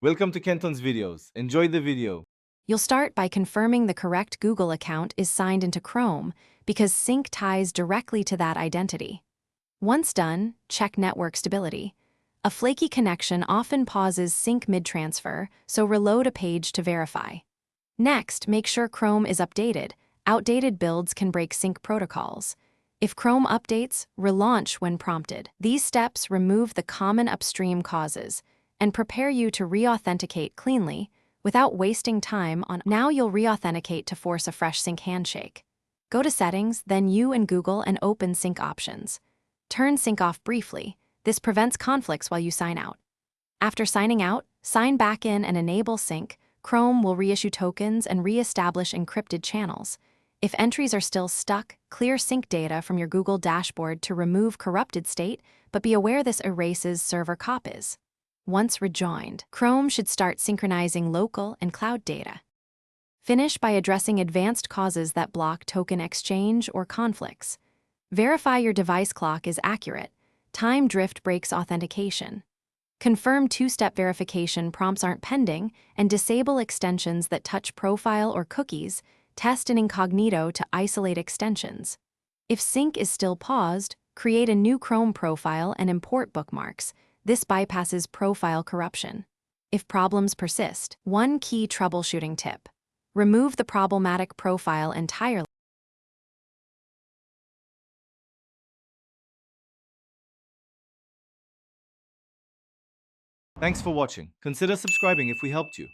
Welcome to Kenton's videos. Enjoy the video. You'll start by confirming the correct Google account is signed into Chrome because sync ties directly to that identity. Once done, check network stability. A flaky connection often pauses sync mid-transfer, so reload a page to verify. Next, make sure Chrome is updated. Outdated builds can break sync protocols. If Chrome updates, relaunch when prompted. These steps remove the common upstream causes and prepare you to re-authenticate cleanly without wasting time on. Now you'll re-authenticate to force a fresh sync handshake. Go to Settings, then You and Google and open Sync Options. Turn sync off briefly. This prevents conflicts while you sign out. After signing out, sign back in and enable sync. Chrome will reissue tokens and re-establish encrypted channels. If entries are still stuck, clear sync data from your Google dashboard to remove corrupted state, but be aware this erases server copies. Once rejoined, Chrome should start synchronizing local and cloud data. Finish by addressing advanced causes that block token exchange or conflicts. Verify your device clock is accurate. Time drift breaks authentication. Confirm two-step verification prompts aren't pending, and disable extensions that touch profile or cookies. Test in incognito to isolate extensions. If sync is still paused, create a new Chrome profile and import bookmarks. This bypasses profile corruption. If problems persist, one key troubleshooting tip: remove the problematic profile entirely. Thanks for watching. Consider subscribing if we helped you.